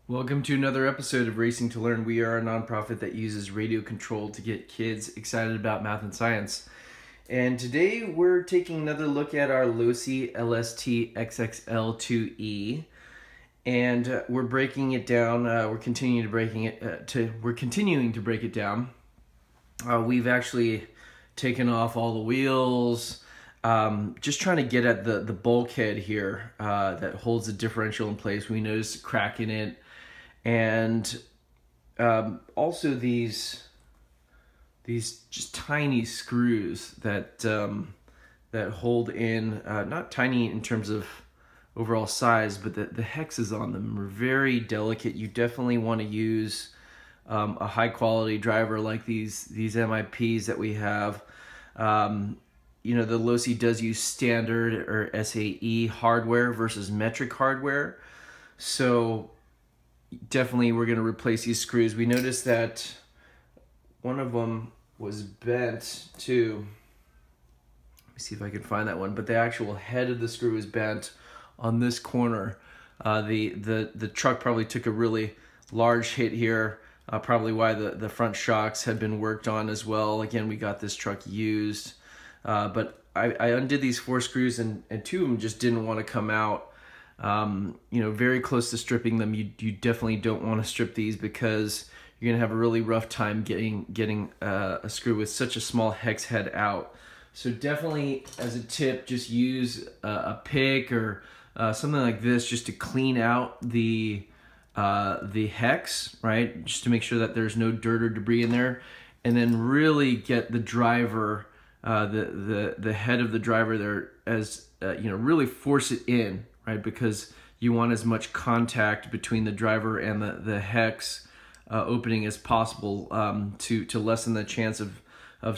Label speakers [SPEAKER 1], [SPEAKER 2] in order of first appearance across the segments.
[SPEAKER 1] Welcome to another episode of Racing to Learn. We are a nonprofit that uses radio control to get kids excited about math and science. And today we're taking another look at our Losi LST XXL2-E. And we're breaking it down. We're continuing to break it down. We've actually taken off all the wheels. Just trying to get at the bulkhead here that holds the differential in place. We noticed a crack in it. And also these just tiny screws that that hold in, not tiny in terms of overall size, but the hexes on them are very delicate. You definitely want to use a high quality driver like these MIPs that we have. You know, the Losi does use standard or SAE hardware versus metric hardware. So definitely we're going to replace these screws. We noticed that one of them was bent too. Let me see if I can find that one. But the actual head of the screw is bent on this corner. The truck probably took a really large hit here. Probably why the front shocks had been worked on as well. Again, we got this truck used. But I undid these 4 screws and 2 of them just didn't want to come out. You know, very close to stripping them. You definitely don't want to strip these because you're gonna have a really rough time getting a screw with such a small hex head out. So definitely, as a tip, just use a pick or something like this just to clean out the hex, right? Just to make sure that there's no dirt or debris in there, and then really get the driver, the head of the driver there, as you know, really force it in. Right, because you want as much contact between the driver and the hex opening as possible to lessen the chance of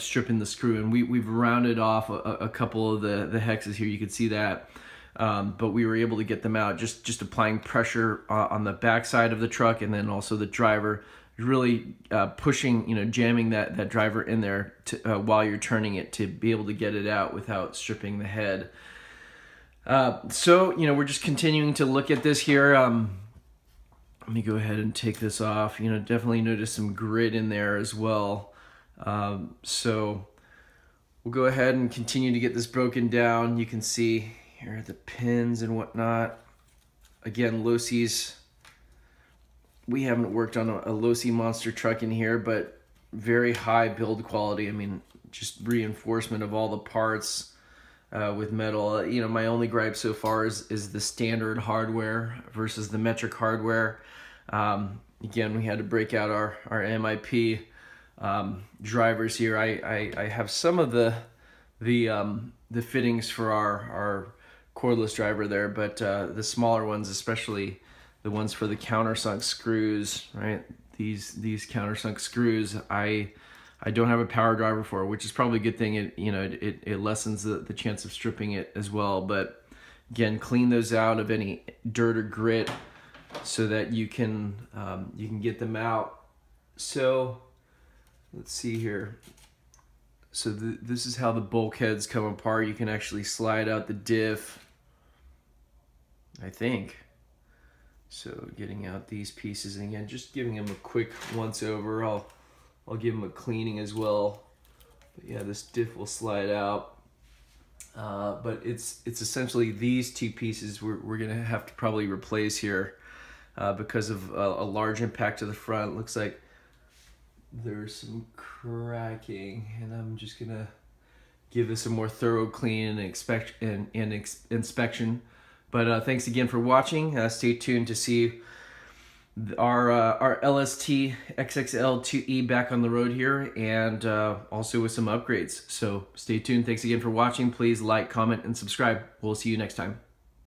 [SPEAKER 1] stripping the screw. And we've rounded off a couple of the hexes here. You can see that, but we were able to get them out just applying pressure on the back side of the truck, and then also the driver really pushing, you know, jamming that driver in there while you're turning it to be able to get it out without stripping the head. So, you know, we're just continuing to look at this here. Let me go ahead and take this off. You know, definitely notice some grit in there as well. So we'll go ahead and continue to get this broken down. You can see here are the pins and whatnot. Again, Losi's, we haven't worked on a Losi monster truck in here, but very high build quality. I mean, just reinforcement of all the parts. With metal. You know, my only gripe so far is the standard hardware versus the metric hardware. Again, we had to break out our MIP drivers here. I have some of the fittings for our cordless driver there, but the smaller ones, especially the ones for the countersunk screws, right? These countersunk screws, I don't have a power driver for it, which is probably a good thing. It lessens the chance of stripping it as well. But again, clean those out of any dirt or grit so that you can get them out. So let's see here. So this is how the bulkheads come apart. You can actually slide out the diff, I think. So getting out these pieces, and again, just giving them a quick once over. I'll give them a cleaning as well. But yeah, this diff will slide out. But it's essentially these 2 pieces we're gonna have to probably replace here because of a large impact to the front. Looks like there's some cracking, and I'm just gonna give this a more thorough clean and inspection. But thanks again for watching. Stay tuned to see our LST XXL2E back on the road here, and also with some upgrades. So stay tuned. Thanks again for watching. Please like, comment, and subscribe. We'll see you next time.